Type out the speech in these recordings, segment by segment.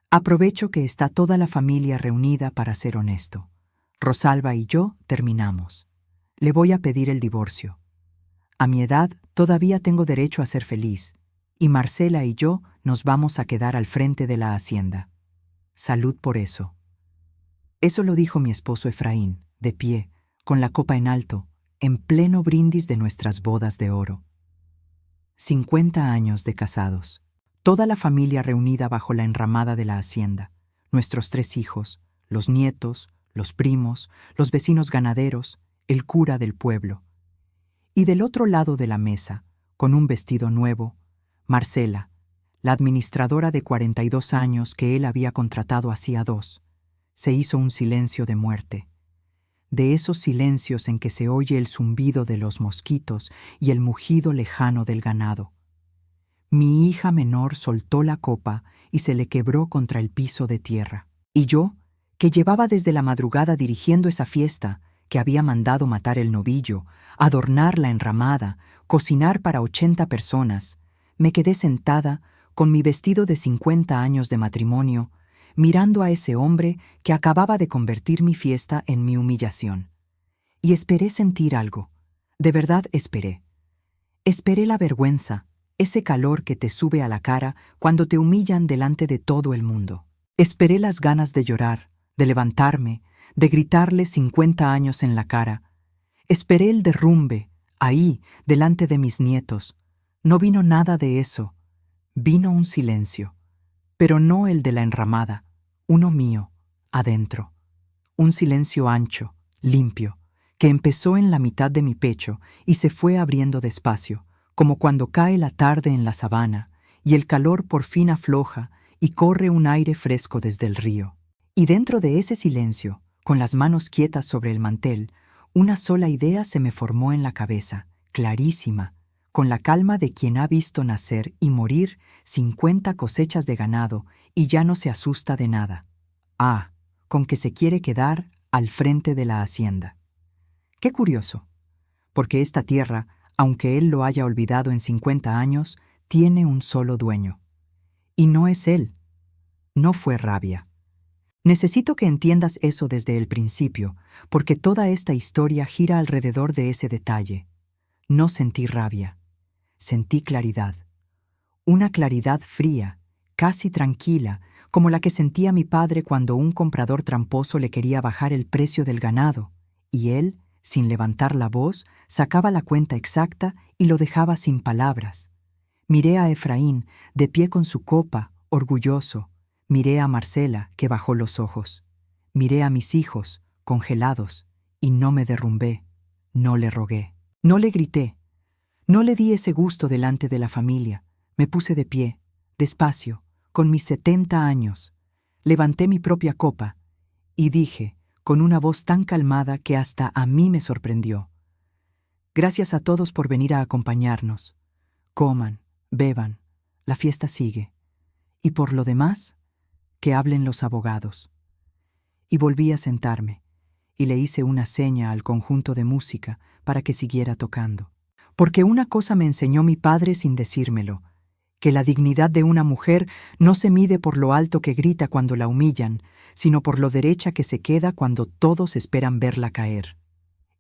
Aprovecho que está toda la familia reunida para ser honesto. Rosalba y yo terminamos. Le voy a pedir el divorcio. A mi edad todavía tengo derecho a ser feliz, y Marcela y yo nos vamos a quedar al frente de la hacienda. Salud por eso. Eso lo dijo mi esposo Efraín, de pie, con la copa en alto, en pleno brindis de nuestras bodas de oro. 50 años de casados. Toda la familia reunida bajo la enramada de la hacienda. Nuestros 3 hijos, los nietos, los primos, los vecinos ganaderos, el cura del pueblo. Y del otro lado de la mesa, con un vestido nuevo, Marcela, la administradora de 42 años que él había contratado hacía 2. Se hizo un silencio de muerte. De esos silencios en que se oye el zumbido de los mosquitos y el mugido lejano del ganado. Mi hija menor soltó la copa y se le quebró contra el piso de tierra. Y yo, que llevaba desde la madrugada dirigiendo esa fiesta, que había mandado matar el novillo, adornar la enramada, cocinar para 80 personas, me quedé sentada con mi vestido de 50 años de matrimonio, mirando a ese hombre que acababa de convertir mi fiesta en mi humillación. Y esperé sentir algo. De verdad esperé. Esperé la vergüenza, ese calor que te sube a la cara cuando te humillan delante de todo el mundo. Esperé las ganas de llorar, de levantarme, de gritarle 50 años en la cara. Esperé el derrumbe, ahí, delante de mis nietos. No vino nada de eso. Vino un silencio, pero no el de la enramada, uno mío, adentro. Un silencio ancho, limpio, que empezó en la mitad de mi pecho y se fue abriendo despacio, como cuando cae la tarde en la sabana y el calor por fin afloja y corre un aire fresco desde el río. Y dentro de ese silencio, con las manos quietas sobre el mantel, una sola idea se me formó en la cabeza, clarísima, con la calma de quien ha visto nacer y morir 50 cosechas de ganado y ya no se asusta de nada. Ah, con que se quiere quedar al frente de la hacienda. Qué curioso, porque esta tierra, aunque él lo haya olvidado en 50 años, tiene un solo dueño. Y no es él. No fue rabia. Necesito que entiendas eso desde el principio, porque toda esta historia gira alrededor de ese detalle. No sentí rabia. Sentí claridad. Una claridad fría, casi tranquila, como la que sentía mi padre cuando un comprador tramposo le quería bajar el precio del ganado, y él, sin levantar la voz, sacaba la cuenta exacta y lo dejaba sin palabras. Miré a Efraín, de pie con su copa, orgulloso. Miré a Marcela, que bajó los ojos. Miré a mis hijos, congelados, y no me derrumbé, no le rogué. No le grité. No le di ese gusto delante de la familia. Me puse de pie, despacio, con mis 70 años. Levanté mi propia copa y dije, con una voz tan calmada que hasta a mí me sorprendió: gracias a todos por venir a acompañarnos. Coman, beban, la fiesta sigue. Y por lo demás, que hablen los abogados. Y volví a sentarme, y le hice una seña al conjunto de música para que siguiera tocando. Porque una cosa me enseñó mi padre sin decírmelo, que la dignidad de una mujer no se mide por lo alto que grita cuando la humillan, sino por lo derecha que se queda cuando todos esperan verla caer.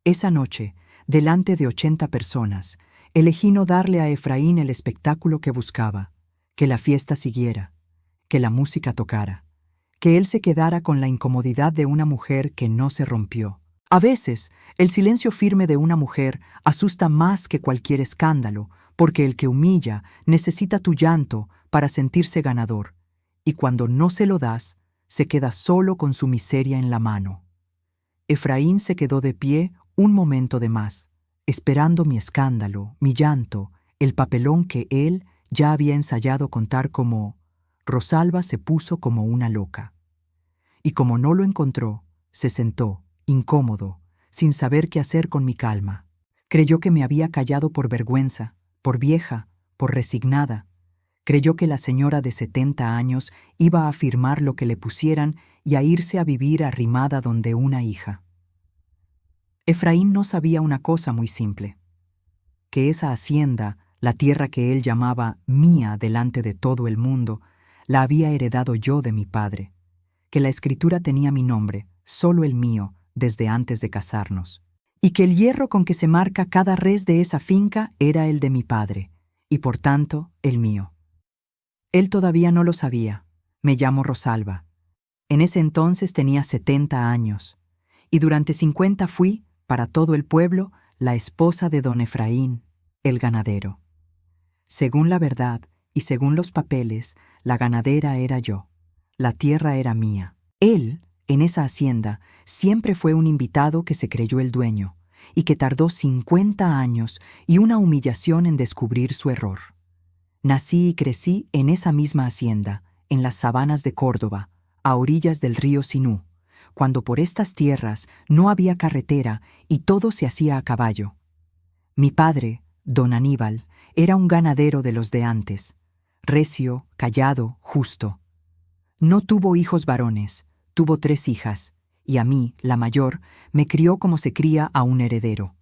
Esa noche, delante de 80 personas, elegí no darle a Efraín el espectáculo que buscaba, que la fiesta siguiera, que la música tocara, que él se quedara con la incomodidad de una mujer que no se rompió. A veces, el silencio firme de una mujer asusta más que cualquier escándalo, porque el que humilla necesita tu llanto para sentirse ganador, y cuando no se lo das, se queda solo con su miseria en la mano. Efraín se quedó de pie un momento de más, esperando mi escándalo, mi llanto, el papelón que él ya había ensayado contar como Rosalba se puso como una loca. Y como no lo encontró, se sentó, incómodo, sin saber qué hacer con mi calma. Creyó que me había callado por vergüenza, por vieja, por resignada. Creyó que la señora de 70 años iba a afirmar lo que le pusieran y a irse a vivir arrimada donde una hija. Efraín no sabía una cosa muy simple: que esa hacienda, la tierra que él llamaba mía delante de todo el mundo, la había heredado yo de mi padre, que la escritura tenía mi nombre, solo el mío, desde antes de casarnos, y que el hierro con que se marca cada res de esa finca era el de mi padre, y por tanto el mío. Él todavía no lo sabía. Me llamo Rosalba. En ese entonces tenía 70 años, y durante 50 fui, para todo el pueblo, la esposa de don Efraín, el ganadero. Según la verdad y según los papeles, la ganadera era yo. La tierra era mía. Él, en esa hacienda, siempre fue un invitado que se creyó el dueño, y que tardó 50 años y una humillación en descubrir su error. Nací y crecí en esa misma hacienda, en las sabanas de Córdoba, a orillas del río Sinú, cuando por estas tierras no había carretera y todo se hacía a caballo. Mi padre, don Aníbal, era un ganadero de los de antes, recio, callado, justo. No tuvo hijos varones, tuvo 3 hijas, y a mí, la mayor, me crió como se cría a un heredero.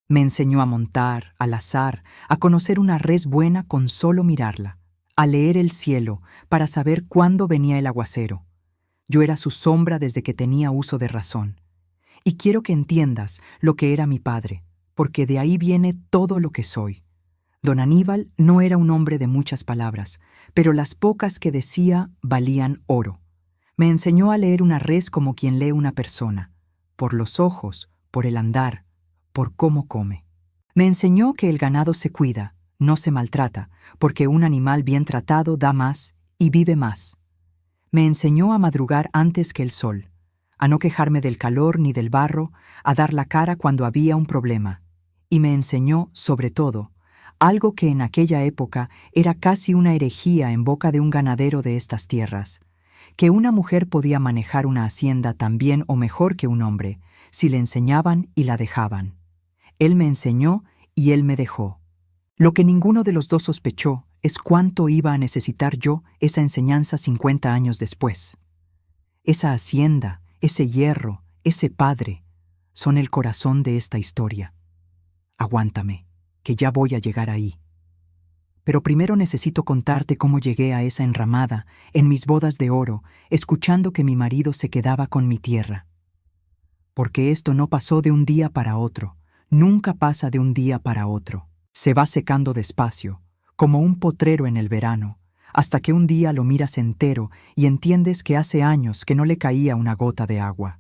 Me enseñó a montar, a lazar, a conocer una res buena con solo mirarla, a leer el cielo para saber cuándo venía el aguacero. Yo era su sombra desde que tenía uso de razón. Y quiero que entiendas lo que era mi padre, porque de ahí viene todo lo que soy. Don Aníbal no era un hombre de muchas palabras, pero las pocas que decía valían oro. Me enseñó a leer una res como quien lee una persona, por los ojos, por el andar, por cómo come. Me enseñó que el ganado se cuida, no se maltrata, porque un animal bien tratado da más y vive más. Me enseñó a madrugar antes que el sol, a no quejarme del calor ni del barro, a dar la cara cuando había un problema. Y me enseñó, sobre todo, algo que en aquella época era casi una herejía en boca de un ganadero de estas tierras, que una mujer podía manejar una hacienda tan bien o mejor que un hombre, si le enseñaban y la dejaban. Él me enseñó y él me dejó. Lo que ninguno de los dos sospechó es cuánto iba a necesitar yo esa enseñanza 50 años después. Esa hacienda, ese hierro, ese padre, son el corazón de esta historia. Aguántame, que ya voy a llegar ahí. Pero primero necesito contarte cómo llegué a esa enramada, en mis bodas de oro, escuchando que mi marido se quedaba con mi tierra. Porque esto no pasó de un día para otro, nunca pasa de un día para otro. Se va secando despacio, como un potrero en el verano, hasta que un día lo miras entero y entiendes que hace años que no le caía una gota de agua.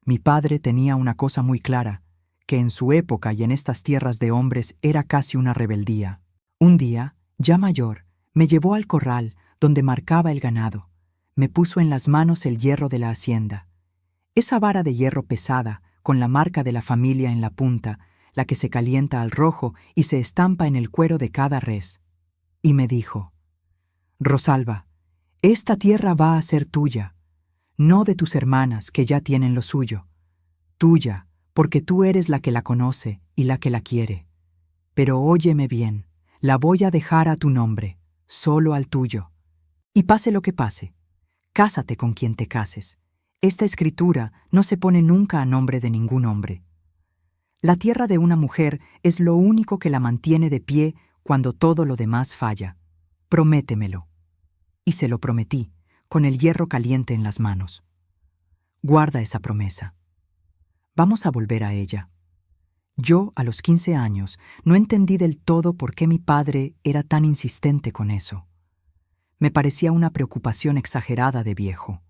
Mi padre tenía una cosa muy clara, que en su época y en estas tierras de hombres era casi una rebeldía. Un día, ya mayor, me llevó al corral donde marcaba el ganado. Me puso en las manos el hierro de la hacienda. Esa vara de hierro pesada, con la marca de la familia en la punta, la que se calienta al rojo y se estampa en el cuero de cada res. Y me dijo: Rosalba, esta tierra va a ser tuya, no de tus hermanas que ya tienen lo suyo. Tuya, porque tú eres la que la conoce y la que la quiere. Pero óyeme bien, la voy a dejar a tu nombre, solo al tuyo. Y pase lo que pase, cásate con quien te cases. Esta escritura no se pone nunca a nombre de ningún hombre. La tierra de una mujer es lo único que la mantiene de pie cuando todo lo demás falla. Prométemelo. Y se lo prometí, con el hierro caliente en las manos. Guarda esa promesa. Vamos a volver a ella. Yo, a los 15 años, no entendí del todo por qué mi padre era tan insistente con eso. Me parecía una preocupación exagerada de viejo.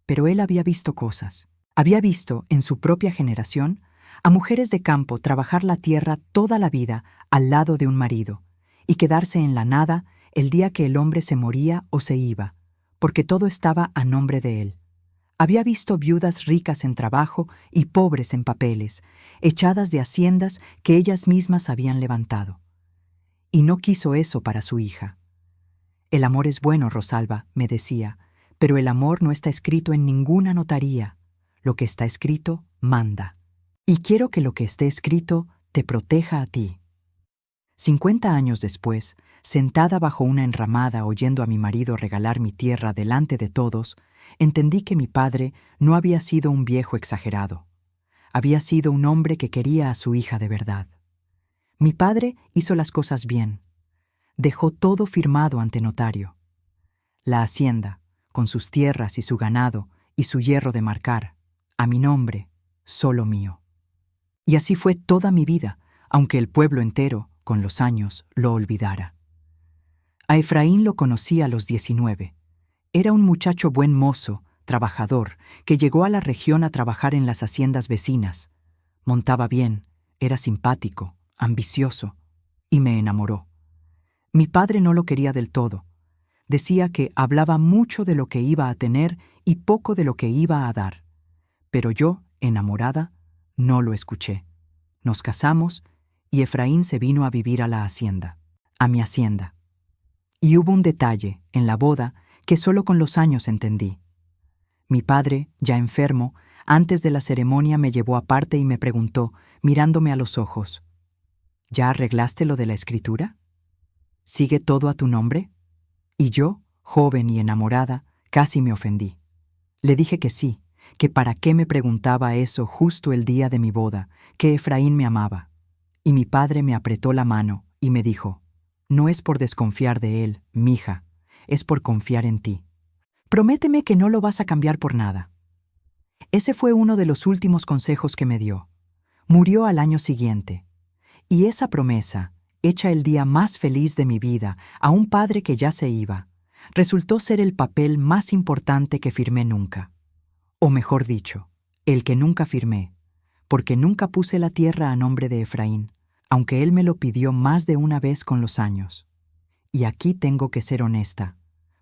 Pero él había visto cosas. Había visto, en su propia generación, a mujeres de campo trabajar la tierra toda la vida al lado de un marido y quedarse en la nada el día que el hombre se moría o se iba, porque todo estaba a nombre de él. Había visto viudas ricas en trabajo y pobres en papeles, echadas de haciendas que ellas mismas habían levantado. Y no quiso eso para su hija. El amor es bueno, Rosalba, me decía, pero el amor no está escrito en ninguna notaría. Lo que está escrito manda. Y quiero que lo que esté escrito te proteja a ti. 50 años después, sentada bajo una enramada oyendo a mi marido regalar mi tierra delante de todos, entendí que mi padre no había sido un viejo exagerado. Había sido un hombre que quería a su hija de verdad. Mi padre hizo las cosas bien. Dejó todo firmado ante notario. la hacienda, con sus tierras y su ganado y su hierro de marcar, a mi nombre, solo mío. Y así fue toda mi vida, aunque el pueblo entero, con los años, lo olvidara. A Efraín lo conocí a los 19. Era un muchacho buen mozo, trabajador, que llegó a la región a trabajar en las haciendas vecinas. Montaba bien, era simpático, ambicioso, y me enamoró. Mi padre no lo quería del todo. Decía que hablaba mucho de lo que iba a tener y poco de lo que iba a dar. Pero yo, enamorada, no lo escuché. Nos casamos y Efraín se vino a vivir a la hacienda, a mi hacienda. Y hubo un detalle, en la boda, que solo con los años entendí. Mi padre, ya enfermo, antes de la ceremonia me llevó aparte y me preguntó, mirándome a los ojos, ¿ya arreglaste lo de la escritura? ¿Sigue todo a tu nombre? Y yo, joven y enamorada, casi me ofendí. Le dije que sí, que para qué me preguntaba eso justo el día de mi boda, que Efraín me amaba. Y mi padre me apretó la mano y me dijo, no es por desconfiar de él, mija, es por confiar en ti. Prométeme que no lo vas a cambiar por nada. Ese fue uno de los últimos consejos que me dio. Murió al año siguiente. Y esa promesa, hecha el día más feliz de mi vida a un padre que ya se iba, resultó ser el papel más importante que firmé nunca. O mejor dicho, el que nunca firmé, porque nunca puse la tierra a nombre de Efraín, aunque él me lo pidió más de una vez con los años. Y aquí tengo que ser honesta,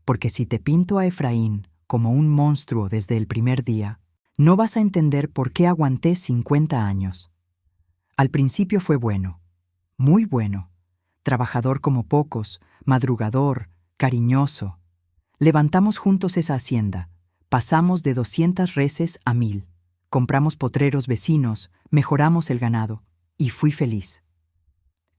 porque si te pinto a Efraín como un monstruo desde el primer día, no vas a entender por qué aguanté 50 años. Al principio fue bueno, muy bueno, trabajador como pocos, madrugador, cariñoso. Levantamos juntos esa hacienda, pasamos de 200 reses a 1000, compramos potreros vecinos, mejoramos el ganado, y fui feliz.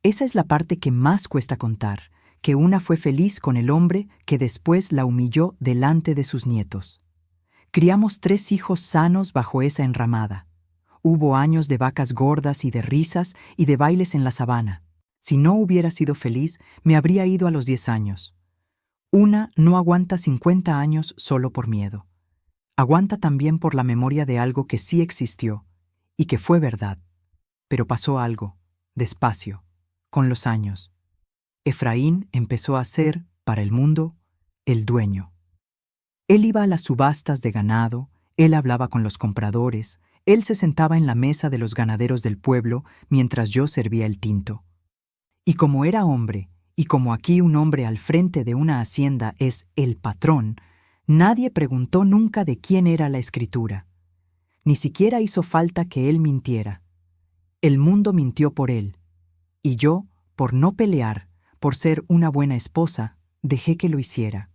Esa es la parte que más cuesta contar, que una fue feliz con el hombre que después la humilló delante de sus nietos. Criamos 3 hijos sanos bajo esa enramada. Hubo años de vacas gordas y de risas y de bailes en la sabana. Si no hubiera sido feliz, me habría ido a los 10 años. Una no aguanta 50 años solo por miedo. Aguanta también por la memoria de algo que sí existió y que fue verdad. Pero pasó algo, despacio, con los años. Efraín empezó a ser, para el mundo, el dueño. Él iba a las subastas de ganado, él hablaba con los compradores, él se sentaba en la mesa de los ganaderos del pueblo mientras yo servía el tinto. Y como era hombre, y como aquí un hombre al frente de una hacienda es el patrón, nadie preguntó nunca de quién era la escritura. Ni siquiera hizo falta que él mintiera. El mundo mintió por él, y yo, por no pelear, por ser una buena esposa, dejé que lo hiciera.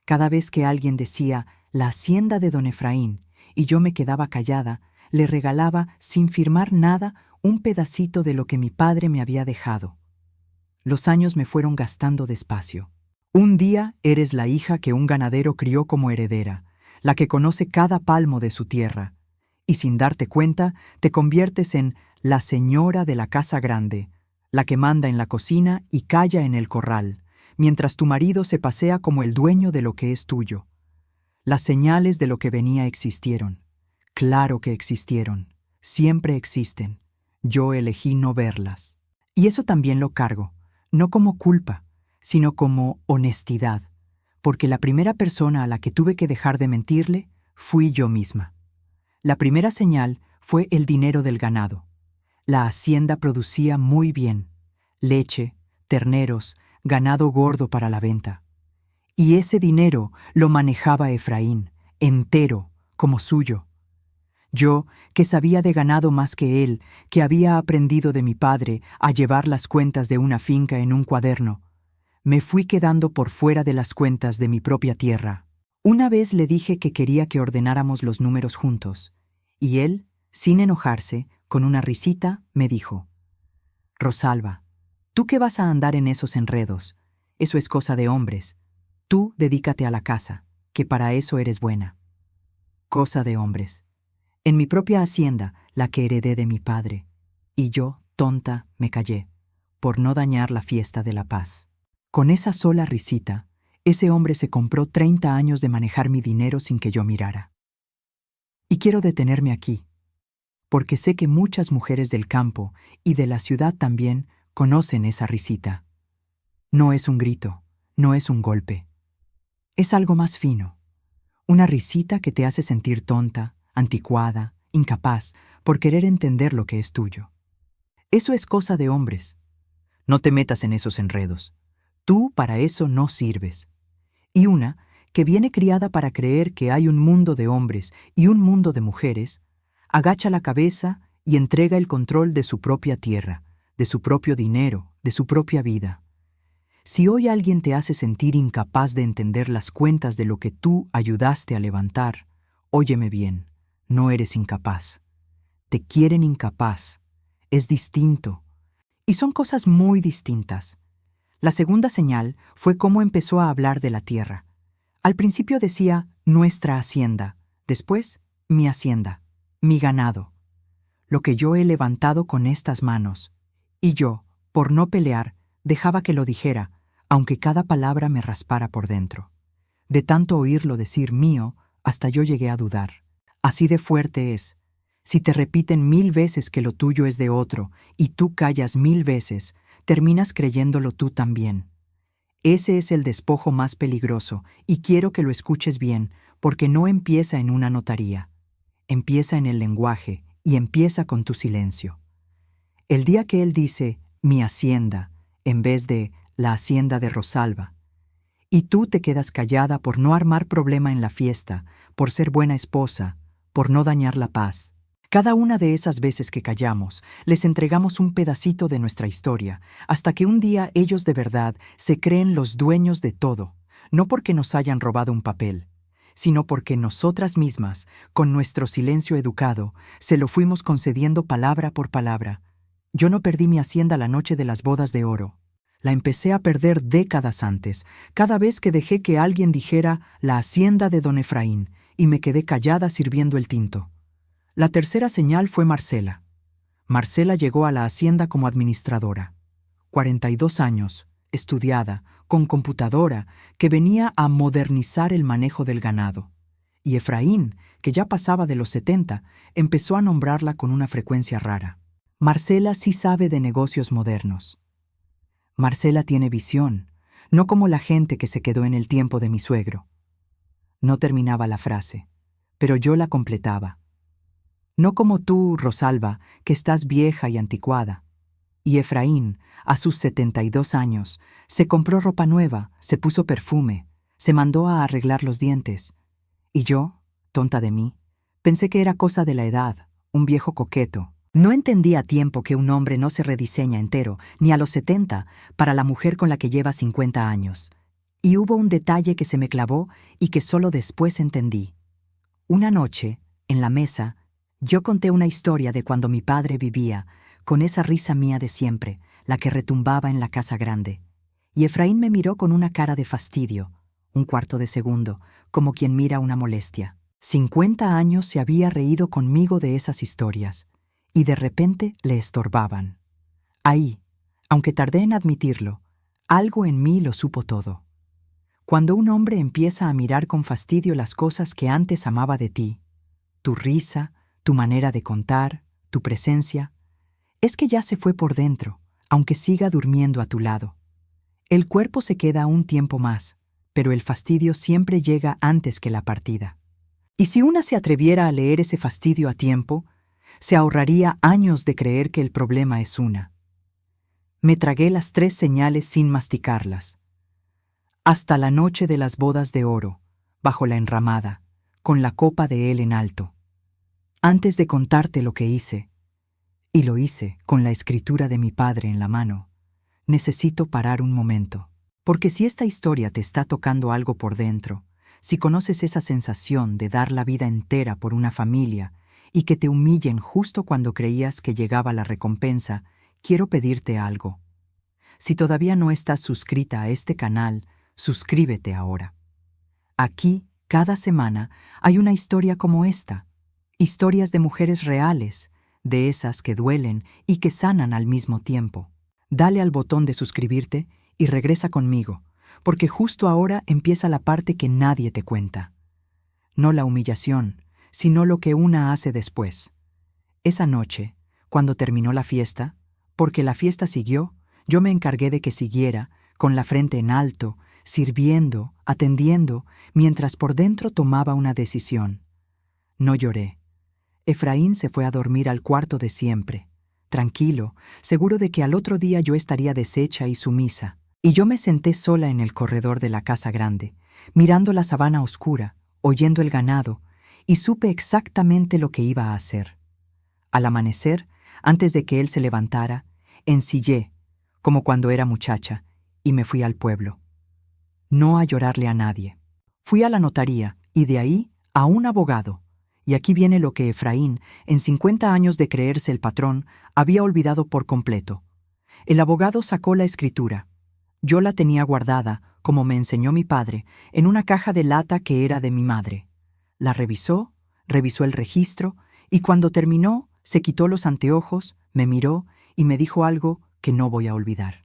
Cada vez que alguien decía, la hacienda de don Efraín, y yo me quedaba callada, le regalaba, sin firmar nada, un pedacito de lo que mi padre me había dejado. Los años me fueron gastando despacio. Un día eres la hija que un ganadero crió como heredera, la que conoce cada palmo de su tierra, y sin darte cuenta, te conviertes en la señora de la casa grande, la que manda en la cocina y calla en el corral, mientras tu marido se pasea como el dueño de lo que es tuyo. Las señales de lo que venía existieron. Claro que existieron. Siempre existen. Yo elegí no verlas. Y eso también lo cargo, no como culpa, sino como honestidad, porque la primera persona a la que tuve que dejar de mentirle fui yo misma. La primera señal fue el dinero del ganado. La hacienda producía muy bien, leche, terneros, ganado gordo para la venta. Y ese dinero lo manejaba Efraín, entero, como suyo. Yo, que sabía de ganado más que él, que había aprendido de mi padre a llevar las cuentas de una finca en un cuaderno, me fui quedando por fuera de las cuentas de mi propia tierra. Una vez le dije que quería que ordenáramos los números juntos, y él, sin enojarse, con una risita, me dijo, «Rosalba, ¿tú qué vas a andar en esos enredos? Eso es cosa de hombres. Tú dedícate a la casa, que para eso eres buena». Cosa de hombres. En mi propia hacienda, la que heredé de mi padre. Y yo, tonta, me callé, por no dañar la fiesta de la paz. Con esa sola risita, Ese hombre se compró 30 años de manejar mi dinero sin que yo mirara. Y quiero detenerme aquí, porque sé que muchas mujeres del campo y de la ciudad también conocen esa risita. No es un grito, no es un golpe. Es algo más fino. Una risita que te hace sentir tonta, anticuada, incapaz, por querer entender lo que es tuyo. Eso es cosa de hombres. No te metas en esos enredos. Tú para eso no sirves. Y una que viene criada para creer que hay un mundo de hombres y un mundo de mujeres, agacha la cabeza y entrega el control de su propia tierra, de su propio dinero, de su propia vida. Si hoy alguien te hace sentir incapaz de entender las cuentas de lo que tú ayudaste a levantar, óyeme bien, no eres incapaz. Te quieren incapaz. Es distinto. Y son cosas muy distintas. La segunda señal fue cómo empezó a hablar de la tierra. Al principio decía nuestra hacienda, después mi hacienda, mi ganado, lo que yo he levantado con estas manos. Y yo, por no pelear, dejaba que lo dijera, aunque cada palabra me raspara por dentro. De tanto oírlo decir mío, hasta yo llegué a dudar. Así de fuerte es. Si te repiten 1000 veces que lo tuyo es de otro y tú callas 1000 veces, terminas creyéndolo tú también. Ese es el despojo más peligroso y quiero que lo escuches bien porque no empieza en una notaría. Empieza en el lenguaje y empieza con tu silencio. El día que él dice mi hacienda en vez de la hacienda de Rosalba, y tú te quedas callada por no armar problema en la fiesta, por ser buena esposa, por no dañar la paz. Cada una de esas veces que callamos, les entregamos un pedacito de nuestra historia, hasta que un día ellos de verdad se creen los dueños de todo, no porque nos hayan robado un papel, sino porque nosotras mismas, con nuestro silencio educado, se lo fuimos concediendo palabra por palabra. Yo no perdí mi hacienda la noche de las bodas de oro. La empecé a perder décadas antes, cada vez que dejé que alguien dijera la hacienda de don Efraín, y me quedé callada sirviendo el tinto. La tercera señal fue Marcela. Marcela llegó a la hacienda como administradora. 42 años, estudiada, con computadora, que venía a modernizar el manejo del ganado. Y Efraín, que ya pasaba de los 70, empezó a nombrarla con una frecuencia rara. Marcela sí sabe de negocios modernos. Marcela tiene visión, no como la gente que se quedó en el tiempo de mi suegro. No terminaba la frase, pero yo la completaba. No como tú, Rosalba, que estás vieja y anticuada. Y Efraín, a sus 72 años, se compró ropa nueva, se puso perfume, se mandó a arreglar los dientes. Y yo, tonta de mí, pensé que era cosa de la edad, un viejo coqueto. No entendí a tiempo que un hombre no se rediseña entero, ni a los 70, para la mujer con la que lleva 50 años. Y hubo un detalle que se me clavó y que solo después entendí. Una noche, en la mesa, yo conté una historia de cuando mi padre vivía, con esa risa mía de siempre, la que retumbaba en la casa grande. Y Efraín me miró con una cara de fastidio, un cuarto de segundo, como quien mira una molestia. 50 años se había reído conmigo de esas historias. Y de repente le estorbaban. Ahí, aunque tardé en admitirlo, algo en mí lo supo todo. Cuando un hombre empieza a mirar con fastidio las cosas que antes amaba de ti, tu risa, tu manera de contar, tu presencia, es que ya se fue por dentro, aunque siga durmiendo a tu lado. El cuerpo se queda un tiempo más, pero el fastidio siempre llega antes que la partida. Y si una se atreviera a leer ese fastidio a tiempo, se ahorraría años de creer que el problema es una. Me tragué las 3 señales sin masticarlas. Hasta la noche de las bodas de oro, bajo la enramada, con la copa de él en alto. Antes de contarte lo que hice, y lo hice con la escritura de mi padre en la mano, necesito parar un momento, porque si esta historia te está tocando algo por dentro, si conoces esa sensación de dar la vida entera por una familia, y que te humillen justo cuando creías que llegaba la recompensa, quiero pedirte algo. Si todavía no estás suscrita a este canal, suscríbete ahora. Aquí, cada semana, hay una historia como esta. Historias de mujeres reales, de esas que duelen y que sanan al mismo tiempo. Dale al botón de suscribirte y regresa conmigo, porque justo ahora empieza la parte que nadie te cuenta. No la humillación, sino lo que una hace después. Esa noche, cuando terminó la fiesta, porque la fiesta siguió, yo me encargué de que siguiera, con la frente en alto, sirviendo, atendiendo, mientras por dentro tomaba una decisión. No lloré. Efraín se fue a dormir al cuarto de siempre, tranquilo, seguro de que al otro día yo estaría deshecha y sumisa, y yo me senté sola en el corredor de la casa grande, mirando la sabana oscura, oyendo el ganado, y supe exactamente lo que iba a hacer. Al amanecer, antes de que él se levantara, ensillé, como cuando era muchacha, y me fui al pueblo. No a llorarle a nadie. Fui a la notaría, y de ahí a un abogado. Y aquí viene lo que Efraín, en 50 años de creerse el patrón, había olvidado por completo. El abogado sacó la escritura. Yo la tenía guardada, como me enseñó mi padre, en una caja de lata que era de mi madre. La revisó, revisó el registro, y cuando terminó, se quitó los anteojos, me miró y me dijo algo que no voy a olvidar.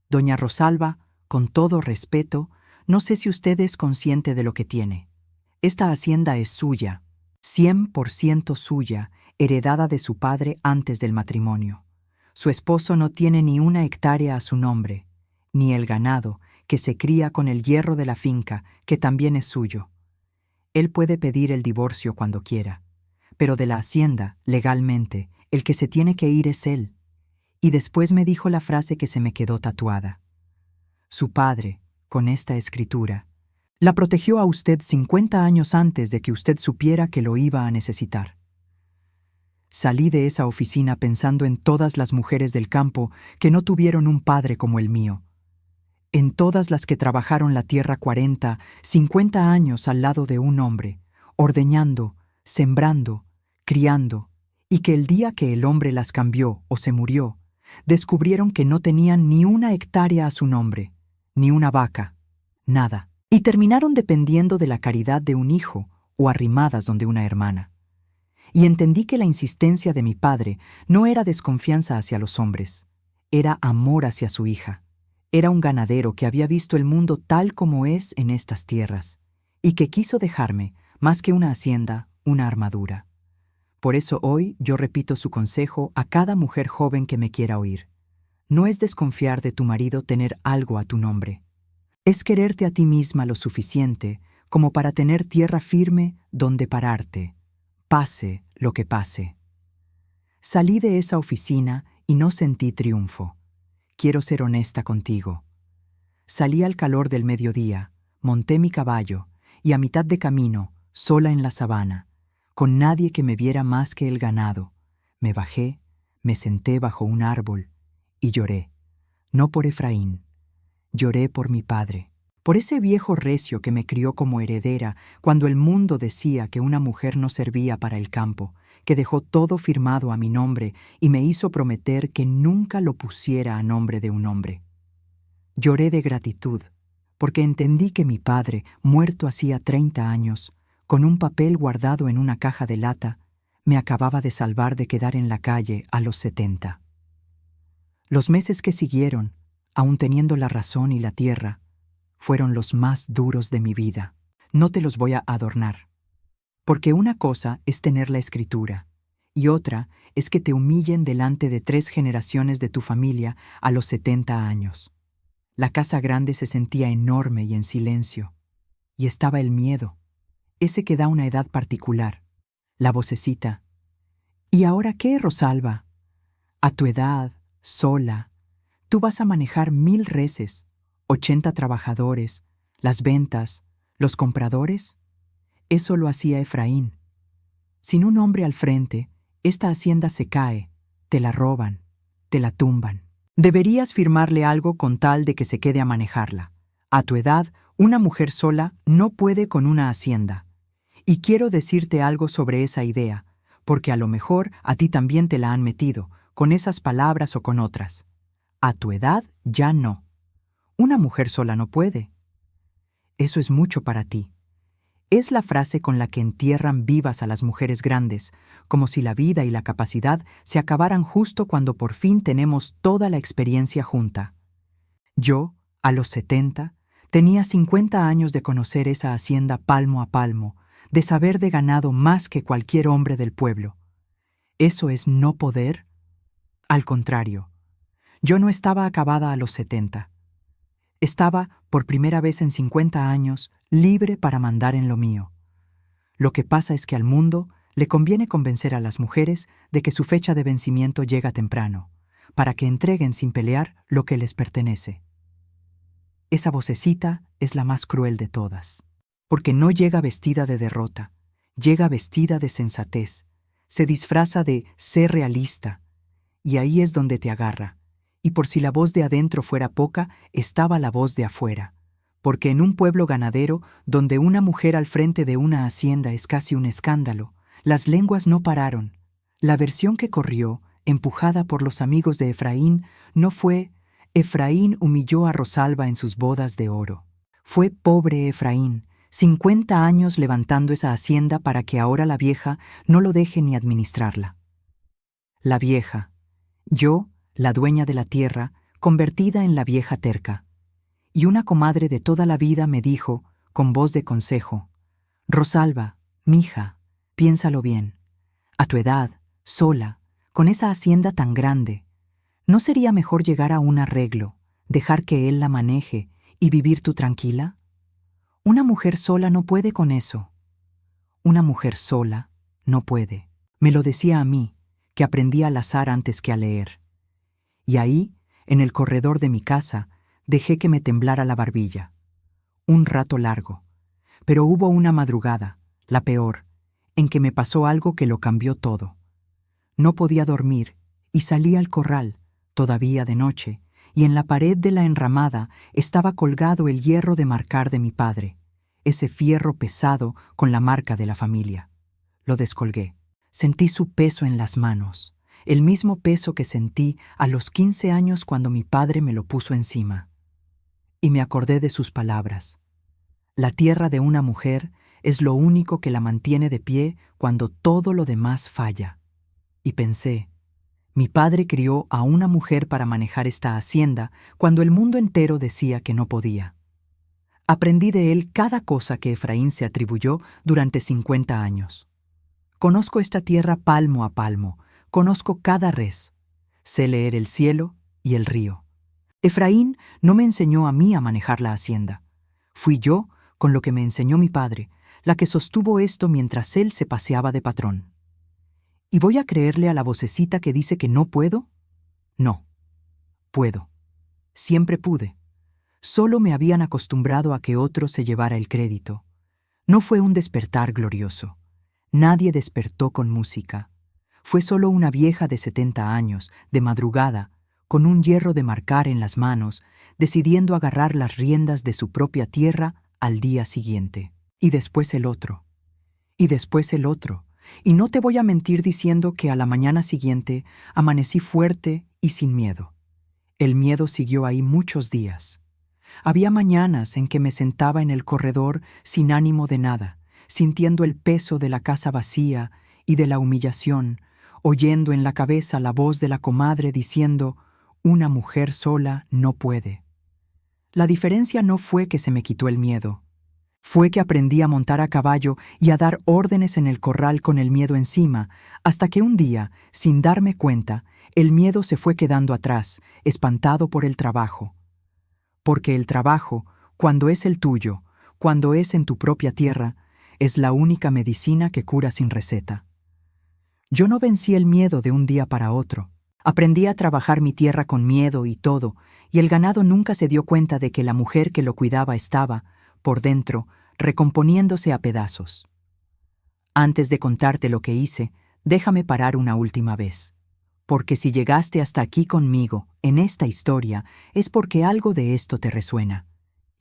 Doña Rosalba, con todo respeto, no sé si usted es consciente de lo que tiene. Esta hacienda es suya, 100% suya, heredada de su padre antes del matrimonio. Su esposo no tiene ni una hectárea a su nombre, ni el ganado, que se cría con el hierro de la finca, que también es suyo. Él puede pedir el divorcio cuando quiera, pero de la hacienda, legalmente, el que se tiene que ir es él. Y después me dijo la frase que se me quedó tatuada. Su padre, con esta escritura, la protegió a usted 50 años antes de que usted supiera que lo iba a necesitar. Salí de esa oficina pensando en todas las mujeres del campo que no tuvieron un padre como el mío, en todas las que trabajaron la tierra 40, 50 años al lado de un hombre, ordeñando, sembrando, criando, y que el día que el hombre las cambió o se murió, descubrieron que no tenían ni una hectárea a su nombre, ni una vaca, nada, y terminaron dependiendo de la caridad de un hijo o arrimadas donde una hermana. Y entendí que la insistencia de mi padre no era desconfianza hacia los hombres, era amor hacia su hija. Era un ganadero que había visto el mundo tal como es en estas tierras, y que quiso dejarme, más que una hacienda, una armadura. Por eso hoy yo repito su consejo a cada mujer joven que me quiera oír. No es desconfiar de tu marido tener algo a tu nombre. Es quererte a ti misma lo suficiente como para tener tierra firme donde pararte, pase lo que pase. Salí de esa oficina y no sentí triunfo. Quiero ser honesta contigo. Salí al calor del mediodía, monté mi caballo y a mitad de camino, sola en la sabana, con nadie que me viera más que el ganado, me bajé, me senté bajo un árbol y lloré, no por Efraín, lloré por mi padre, por ese viejo recio que me crió como heredera cuando el mundo decía que una mujer no servía para el campo, que dejó todo firmado a mi nombre y me hizo prometer que nunca lo pusiera a nombre de un hombre. Lloré de gratitud, porque entendí que mi padre, muerto hacía 30 años, con un papel guardado en una caja de lata, me acababa de salvar de quedar en la calle a los 70. Los meses que siguieron, aun teniendo la razón y la tierra, fueron los más duros de mi vida. No te los voy a adornar. Porque una cosa es tener la escritura, y otra es que te humillen delante de 3 generaciones de tu familia a los 70 años. La casa grande se sentía enorme y en silencio, y estaba el miedo, ese que da una edad particular, la vocecita. ¿Y ahora qué, Rosalba? A tu edad, sola, tú vas a manejar 1000 reses, 80 trabajadores, las ventas, los compradores. Eso lo hacía Efraín. Sin un hombre al frente, esta hacienda se cae, te la roban, te la tumban. Deberías firmarle algo con tal de que se quede a manejarla. A tu edad, una mujer sola no puede con una hacienda. Y quiero decirte algo sobre esa idea, porque a lo mejor a ti también te la han metido, con esas palabras o con otras. A tu edad ya no. Una mujer sola no puede. Eso es mucho para ti. Es la frase con la que entierran vivas a las mujeres grandes, como si la vida y la capacidad se acabaran justo cuando por fin tenemos toda la experiencia junta. Yo, a los 70, Tenía 50 años de conocer esa hacienda palmo a palmo, de saber de ganado más que cualquier hombre del pueblo. ¿Eso es no poder? Al contrario, yo no estaba acabada a los 70. Estaba, por primera vez en 50 años, libre para mandar en lo mío. Lo que pasa es que al mundo le conviene convencer a las mujeres de que su fecha de vencimiento llega temprano, para que entreguen sin pelear lo que les pertenece. Esa vocecita es la más cruel de todas, porque no llega vestida de derrota, llega vestida de sensatez, se disfraza de ser realista, y ahí es donde te agarra. Y por si la voz de adentro fuera poca, estaba la voz de afuera, porque en un pueblo ganadero, donde una mujer al frente de una hacienda es casi un escándalo, las lenguas no pararon. La versión que corrió, empujada por los amigos de Efraín, no fue «Efraín humilló a Rosalba en sus bodas de oro». Fue pobre Efraín, 50 años levantando esa hacienda para que ahora la vieja no lo deje ni administrarla. La vieja, yo, la dueña de la tierra, convertida en la vieja terca. Y una comadre de toda la vida me dijo, con voz de consejo: «Rosalba, mija, piénsalo bien. A tu edad, sola, con esa hacienda tan grande, ¿no sería mejor llegar a un arreglo, dejar que él la maneje y vivir tú tranquila? Una mujer sola no puede con eso. Una mujer sola no puede». Me lo decía a mí, que aprendí al azar antes que a leer. Y ahí, en el corredor de mi casa, dejé que me temblara la barbilla. Un rato largo. Pero hubo una madrugada, la peor, en que me pasó algo que lo cambió todo. No podía dormir y salí al corral, todavía de noche, y en la pared de la enramada estaba colgado el hierro de marcar de mi padre, ese fierro pesado con la marca de la familia. Lo descolgué. Sentí su peso en las manos, el mismo peso que sentí a los 15 años cuando mi padre me lo puso encima. Y me acordé de sus palabras. La tierra de una mujer es lo único que la mantiene de pie cuando todo lo demás falla. Y pensé, mi padre crió a una mujer para manejar esta hacienda cuando el mundo entero decía que no podía. Aprendí de él cada cosa que Efraín se atribuyó durante 50 años. Conozco esta tierra palmo a palmo, conozco cada res, sé leer el cielo y el río. Efraín no me enseñó a mí a manejar la hacienda. Fui yo, con lo que me enseñó mi padre, la que sostuvo esto mientras él se paseaba de patrón. ¿Y voy a creerle a la vocecita que dice que no puedo? No, puedo. Siempre pude. Solo me habían acostumbrado a que otro se llevara el crédito. No fue un despertar glorioso. Nadie despertó con música. Fue solo una vieja de 70 años, de madrugada, con un hierro de marcar en las manos, decidiendo agarrar las riendas de su propia tierra al día siguiente. Y después el otro. Y después el otro. Y no te voy a mentir diciendo que a la mañana siguiente amanecí fuerte y sin miedo. El miedo siguió ahí muchos días. Había mañanas en que me sentaba en el corredor sin ánimo de nada, sintiendo el peso de la casa vacía y de la humillación, oyendo en la cabeza la voz de la comadre diciendo: «Una mujer sola no puede». La diferencia no fue que se me quitó el miedo. Fue que aprendí a montar a caballo y a dar órdenes en el corral con el miedo encima, hasta que un día, sin darme cuenta, el miedo se fue quedando atrás, espantado por el trabajo. Porque el trabajo, cuando es el tuyo, cuando es en tu propia tierra, es la única medicina que cura sin receta. Yo no vencí el miedo de un día para otro. Aprendí a trabajar mi tierra con miedo y todo, y el ganado nunca se dio cuenta de que la mujer que lo cuidaba estaba, por dentro, recomponiéndose a pedazos. Antes de contarte lo que hice, déjame parar una última vez. Porque si llegaste hasta aquí conmigo, en esta historia, es porque algo de esto te resuena.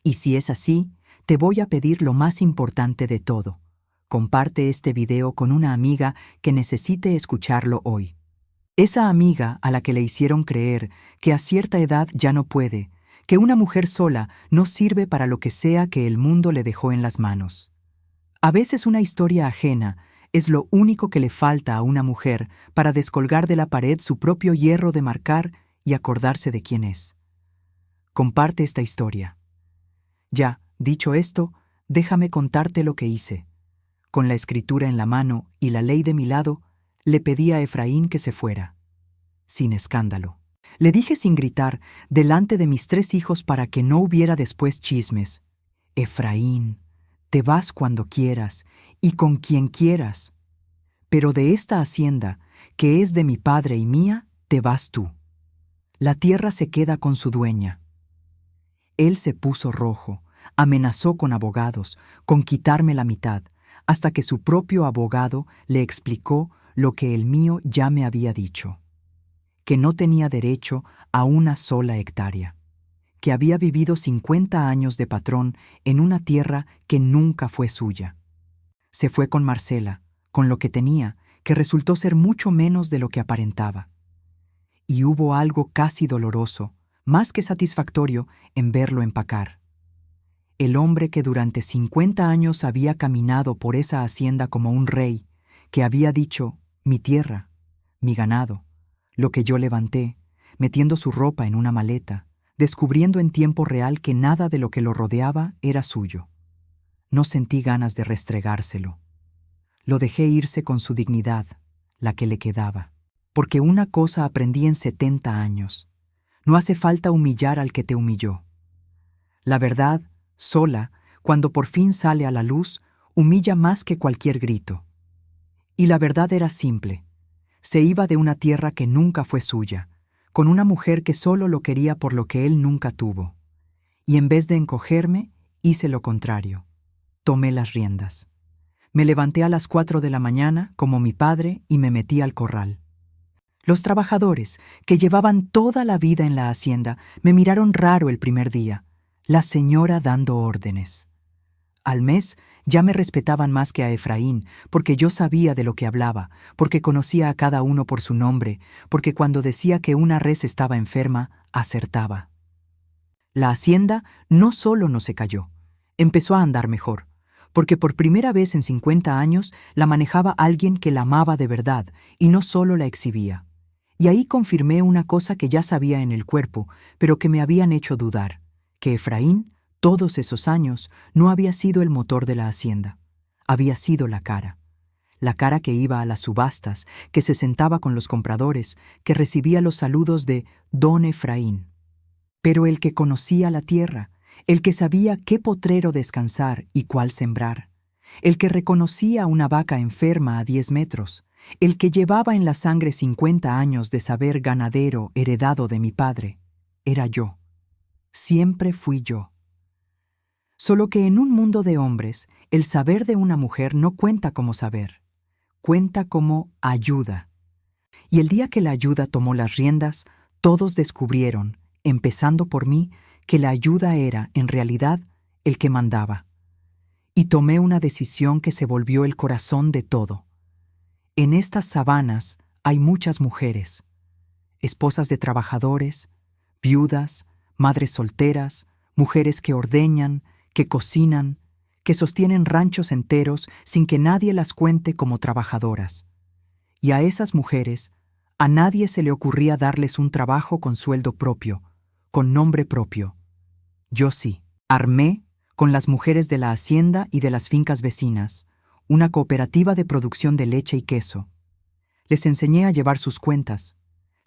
Y si es así, te voy a pedir lo más importante de todo. Comparte este video con una amiga que necesite escucharlo hoy. Esa amiga a la que le hicieron creer que a cierta edad ya no puede, que una mujer sola no sirve para lo que sea que el mundo le dejó en las manos. A veces una historia ajena es lo único que le falta a una mujer para descolgar de la pared su propio hierro de marcar y acordarse de quién es. Comparte esta historia. Ya, dicho esto, déjame contarte lo que hice. Con la escritura en la mano y la ley de mi lado, le pedí a Efraín que se fuera. Sin escándalo. Le dije sin gritar, delante de mis 3 hijos para que no hubiera después chismes: Efraín, te vas cuando quieras y con quien quieras. Pero de esta hacienda, que es de mi padre y mía, te vas tú. La tierra se queda con su dueña. Él se puso rojo, amenazó con abogados, con quitarme la mitad, hasta que su propio abogado le explicó lo que el mío ya me había dicho: que no tenía derecho a una sola hectárea, que había vivido 50 años de patrón en una tierra que nunca fue suya. Se fue con Marcela, con lo que tenía, que resultó ser mucho menos de lo que aparentaba. Y hubo algo casi doloroso, más que satisfactorio, en verlo empacar. El hombre que durante 50 años había caminado por esa hacienda como un rey, que había dicho: mi tierra, mi ganado, lo que yo levanté, metiendo su ropa en una maleta, descubriendo en tiempo real que nada de lo que lo rodeaba era suyo. No sentí ganas de restregárselo. Lo dejé irse con su dignidad, la que le quedaba. Porque una cosa aprendí en 70 años: no hace falta humillar al que te humilló. La verdad, sola, cuando por fin sale a la luz, humilla más que cualquier grito. Y la verdad era simple. Se iba de una tierra que nunca fue suya, con una mujer que solo lo quería por lo que él nunca tuvo. Y en vez de encogerme, hice lo contrario. Tomé las riendas. Me levanté a las 4 de la mañana, como mi padre, y me metí al corral. Los trabajadores, que llevaban toda la vida en la hacienda, me miraron raro el primer día. La señora dando órdenes. Al mes ya me respetaban más que a Efraín, porque yo sabía de lo que hablaba, porque conocía a cada uno por su nombre, porque cuando decía que una res estaba enferma, acertaba. La hacienda no solo no se cayó, empezó a andar mejor, porque por primera vez en 50 años la manejaba alguien que la amaba de verdad y no solo la exhibía. Y ahí confirmé una cosa que ya sabía en el cuerpo, pero que me habían hecho dudar: que Efraín, todos esos años, no había sido el motor de la hacienda. Había sido la cara que iba a las subastas, que se sentaba con los compradores, que recibía los saludos de Don Efraín. Pero el que conocía la tierra, el que sabía qué potrero descansar y cuál sembrar, el que reconocía una vaca enferma a 10 metros, el que llevaba en la sangre 50 años de saber ganadero heredado de mi padre, era yo. Siempre fui yo. Solo que en un mundo de hombres, el saber de una mujer no cuenta como saber, cuenta como ayuda. Y el día que la ayuda tomó las riendas, todos descubrieron, empezando por mí, que la ayuda era, en realidad, el que mandaba. Y tomé una decisión que se volvió el corazón de todo. En estas sabanas hay muchas mujeres, esposas de trabajadores, viudas, madres solteras, mujeres que ordeñan, que cocinan, que sostienen ranchos enteros sin que nadie las cuente como trabajadoras. Y a esas mujeres, a nadie se le ocurría darles un trabajo con sueldo propio, con nombre propio. Yo sí. Armé, con las mujeres de la hacienda y de las fincas vecinas, una cooperativa de producción de leche y queso. Les enseñé a llevar sus cuentas.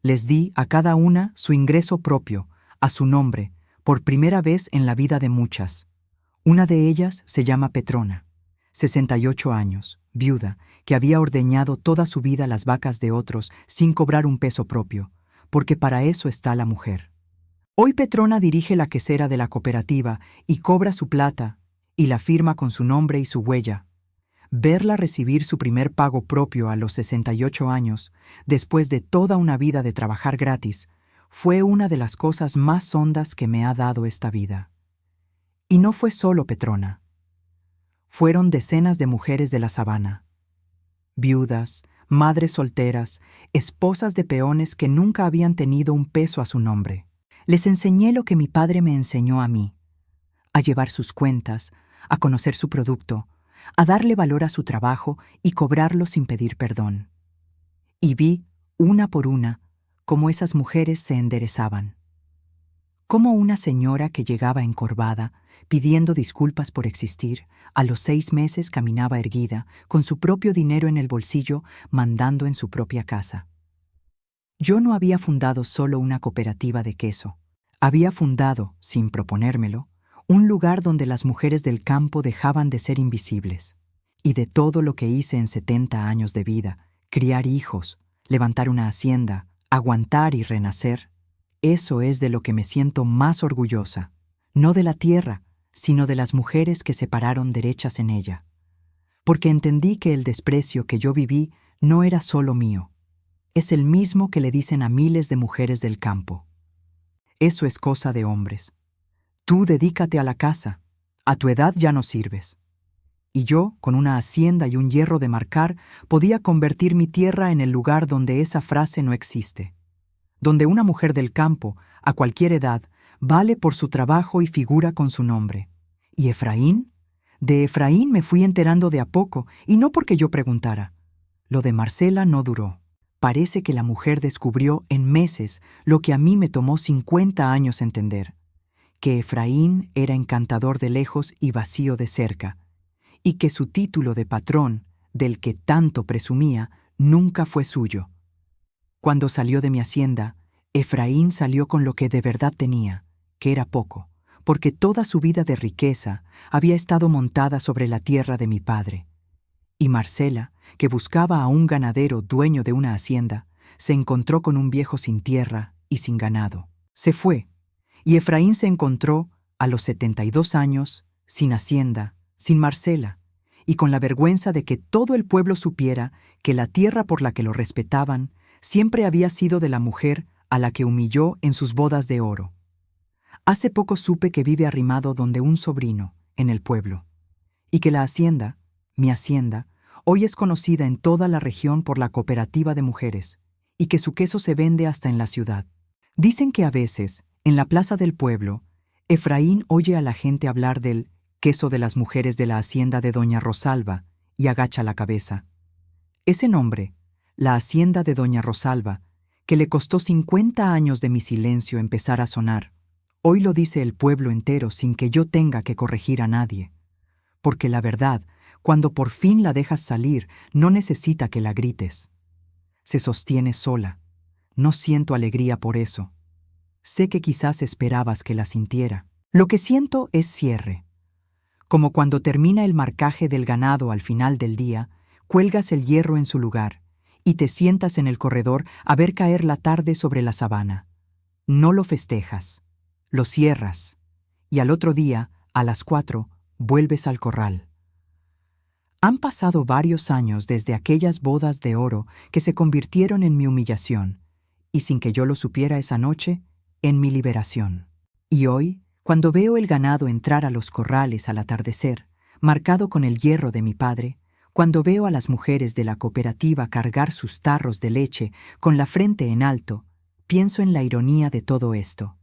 Les di a cada una su ingreso propio, a su nombre, por primera vez en la vida de muchas. Una de ellas se llama Petrona, 68 años, viuda, que había ordeñado toda su vida las vacas de otros sin cobrar un peso propio, porque para eso está la mujer. Hoy Petrona dirige la quesera de la cooperativa y cobra su plata, y la firma con su nombre y su huella. Verla recibir su primer pago propio a los 68 años, después de toda una vida de trabajar gratis, fue una de las cosas más hondas que me ha dado esta vida. Y no fue solo Petrona. Fueron decenas de mujeres de la sabana. Viudas, madres solteras, esposas de peones que nunca habían tenido un peso a su nombre. Les enseñé lo que mi padre me enseñó a mí: a llevar sus cuentas, a conocer su producto, a darle valor a su trabajo y cobrarlo sin pedir perdón. Y vi, una por una, cómo esas mujeres se enderezaban. Como una señora que llegaba encorvada, pidiendo disculpas por existir, a los 6 meses caminaba erguida, con su propio dinero en el bolsillo, mandando en su propia casa. Yo no había fundado solo una cooperativa de queso. Había fundado, sin proponérmelo, un lugar donde las mujeres del campo dejaban de ser invisibles. Y de todo lo que hice en 70 años de vida, criar hijos, levantar una hacienda, aguantar y renacer, eso es de lo que me siento más orgullosa, no de la tierra, sino de las mujeres que se pararon derechas en ella. Porque entendí que el desprecio que yo viví no era solo mío, es el mismo que le dicen a miles de mujeres del campo. Eso es cosa de hombres. Tú dedícate a la casa, a tu edad ya no sirves. Y yo, con una hacienda y un hierro de marcar, podía convertir mi tierra en el lugar donde esa frase no existe, donde una mujer del campo, a cualquier edad, vale por su trabajo y figura con su nombre. ¿Y Efraín? De Efraín me fui enterando de a poco, y no porque yo preguntara. Lo de Marcela no duró. Parece que la mujer descubrió en meses lo que a mí me tomó 50 años entender, que Efraín era encantador de lejos y vacío de cerca, y que su título de patrón, del que tanto presumía, nunca fue suyo. Cuando salió de mi hacienda, Efraín salió con lo que de verdad tenía, que era poco, porque toda su vida de riqueza había estado montada sobre la tierra de mi padre. Y Marcela, que buscaba a un ganadero dueño de una hacienda, se encontró con un viejo sin tierra y sin ganado. Se fue, y Efraín se encontró, a los 72 años, sin hacienda, sin Marcela, y con la vergüenza de que todo el pueblo supiera que la tierra por la que lo respetaban siempre había sido de la mujer a la que humilló en sus bodas de oro. Hace poco supe que vive arrimado donde un sobrino, en el pueblo, y que la hacienda, mi hacienda, hoy es conocida en toda la región por la cooperativa de mujeres, y que su queso se vende hasta en la ciudad. Dicen que a veces, en la plaza del pueblo, Efraín oye a la gente hablar del queso de las mujeres de la hacienda de doña Rosalba y agacha la cabeza. Ese nombre, la hacienda de doña Rosalba, que le costó 50 años de mi silencio empezar a sonar, hoy lo dice el pueblo entero sin que yo tenga que corregir a nadie. Porque la verdad, cuando por fin la dejas salir, no necesita que la grites. Se sostiene sola. No siento alegría por eso. Sé que quizás esperabas que la sintiera. Lo que siento es cierre. Como cuando termina el marcaje del ganado al final del día, cuelgas el hierro en su lugar y te sientas en el corredor a ver caer la tarde sobre la sabana. No lo festejas, lo cierras, y al otro día, a las 4, vuelves al corral. Han pasado varios años desde aquellas bodas de oro que se convirtieron en mi humillación, y sin que yo lo supiera esa noche, en mi liberación. Y hoy, cuando veo el ganado entrar a los corrales al atardecer, marcado con el hierro de mi padre, cuando veo a las mujeres de la cooperativa cargar sus tarros de leche con la frente en alto, pienso en la ironía de todo esto.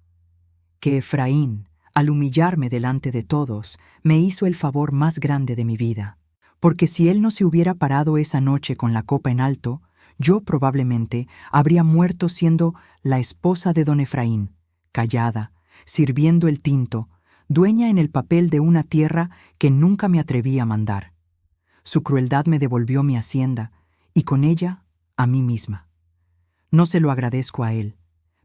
Que Efraín, al humillarme delante de todos, me hizo el favor más grande de mi vida. Porque si él no se hubiera parado esa noche con la copa en alto, yo probablemente habría muerto siendo la esposa de don Efraín, callada, sirviendo el tinto, dueña en el papel de una tierra que nunca me atreví a mandar. Su crueldad me devolvió mi hacienda, y con ella, a mí misma. No se lo agradezco a él,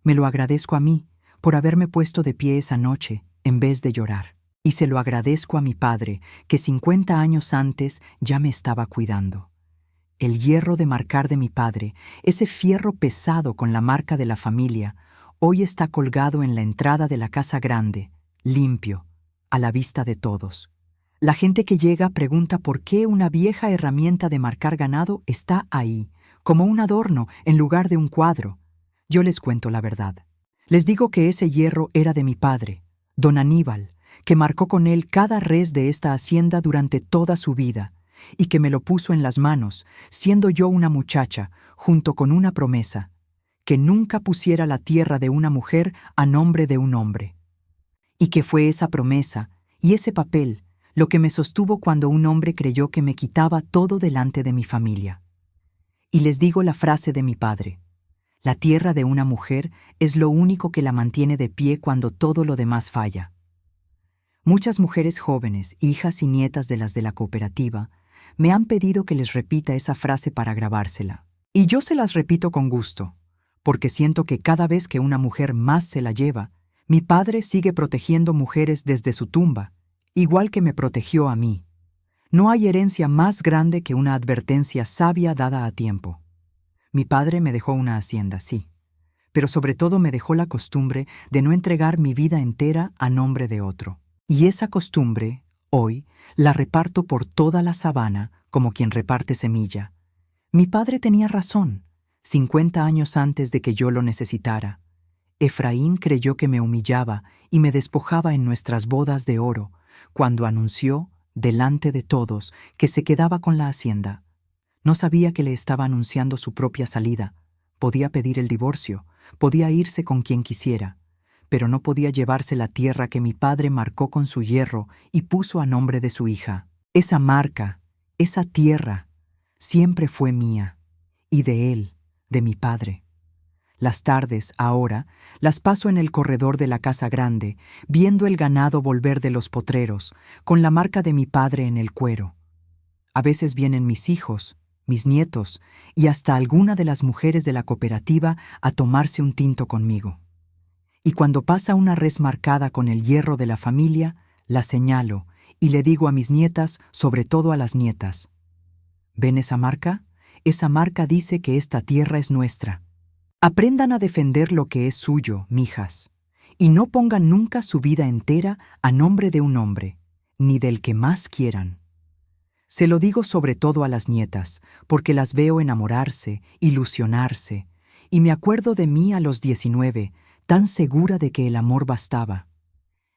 me lo agradezco a mí, por haberme puesto de pie esa noche, en vez de llorar. Y se lo agradezco a mi padre, que 50 años antes ya me estaba cuidando. El hierro de marcar de mi padre, ese fierro pesado con la marca de la familia, hoy está colgado en la entrada de la casa grande, limpio, a la vista de todos. La gente que llega pregunta por qué una vieja herramienta de marcar ganado está ahí, como un adorno en lugar de un cuadro. Yo les cuento la verdad. Les digo que ese hierro era de mi padre, don Aníbal, que marcó con él cada res de esta hacienda durante toda su vida, y que me lo puso en las manos, siendo yo una muchacha, junto con una promesa, que nunca pusiera la tierra de una mujer a nombre de un hombre. Y que fue esa promesa y ese papel lo que me sostuvo cuando un hombre creyó que me quitaba todo delante de mi familia. Y les digo la frase de mi padre: La tierra de una mujer es lo único que la mantiene de pie cuando todo lo demás falla. Muchas mujeres jóvenes, hijas y nietas de las de la cooperativa, me han pedido que les repita esa frase para grabársela. Y yo se las repito con gusto, porque siento que cada vez que una mujer más se la lleva, mi padre sigue protegiendo mujeres desde su tumba, igual que me protegió a mí. No hay herencia más grande que una advertencia sabia dada a tiempo. Mi padre me dejó una hacienda, sí, pero sobre todo me dejó la costumbre de no entregar mi vida entera a nombre de otro. Y esa costumbre, hoy, la reparto por toda la sabana como quien reparte semilla. Mi padre tenía razón, 50 años antes de que yo lo necesitara. Efraín creyó que me humillaba y me despojaba en nuestras bodas de oro, cuando anunció, delante de todos, que se quedaba con la hacienda. No sabía que le estaba anunciando su propia salida. Podía pedir el divorcio, podía irse con quien quisiera, pero no podía llevarse la tierra que mi padre marcó con su hierro y puso a nombre de su hija. Esa marca, esa tierra, siempre fue mía, y de él, de mi padre. Las tardes, ahora, las paso en el corredor de la casa grande, viendo el ganado volver de los potreros, con la marca de mi padre en el cuero. A veces vienen mis hijos, mis nietos y hasta alguna de las mujeres de la cooperativa a tomarse un tinto conmigo. Y cuando pasa una res marcada con el hierro de la familia, la señalo y le digo a mis nietas, sobre todo a las nietas: ¿ven esa marca? Esa marca dice que esta tierra es nuestra. Aprendan a defender lo que es suyo, mijas, y no pongan nunca su vida entera a nombre de un hombre, ni del que más quieran. Se lo digo sobre todo a las nietas, porque las veo enamorarse, ilusionarse, y me acuerdo de mí a los 19, tan segura de que el amor bastaba.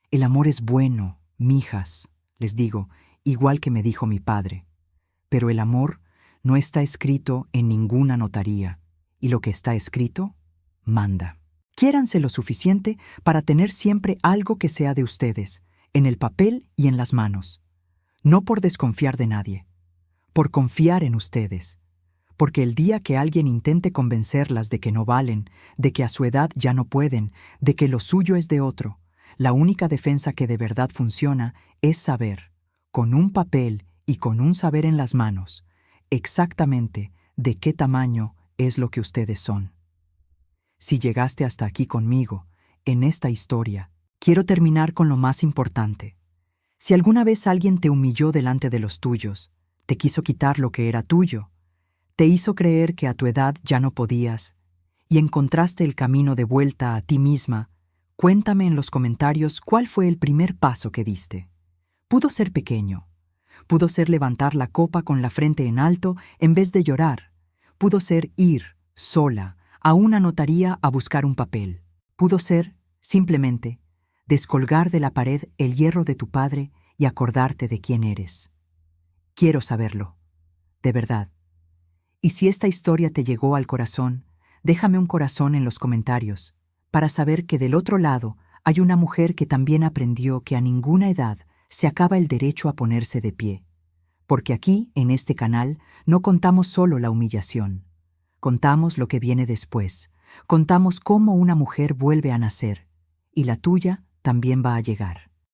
El amor es bueno, mijas, les digo, igual que me dijo mi padre. Pero el amor no está escrito en ninguna notaría, y lo que está escrito, manda. Quiéranse lo suficiente para tener siempre algo que sea de ustedes, en el papel y en las manos. No por desconfiar de nadie, por confiar en ustedes, porque el día que alguien intente convencerlas de que no valen, de que a su edad ya no pueden, de que lo suyo es de otro, la única defensa que de verdad funciona es saber, con un papel y con un saber en las manos, exactamente de qué tamaño es lo que ustedes son. Si llegaste hasta aquí conmigo, en esta historia, quiero terminar con lo más importante. Si alguna vez alguien te humilló delante de los tuyos, te quiso quitar lo que era tuyo, te hizo creer que a tu edad ya no podías, y encontraste el camino de vuelta a ti misma, cuéntame en los comentarios cuál fue el primer paso que diste. Pudo ser pequeño, pudo ser levantar la copa con la frente en alto en vez de llorar, pudo ser ir, sola, a una notaría a buscar un papel, pudo ser, simplemente, descolgar de la pared el hierro de tu padre y acordarte de quién eres. Quiero saberlo, de verdad. Y si esta historia te llegó al corazón, déjame un corazón en los comentarios, para saber que del otro lado hay una mujer que también aprendió que a ninguna edad se acaba el derecho a ponerse de pie. Porque aquí, en este canal, no contamos solo la humillación. Contamos lo que viene después. Contamos cómo una mujer vuelve a nacer. Y la tuya también va a llegar.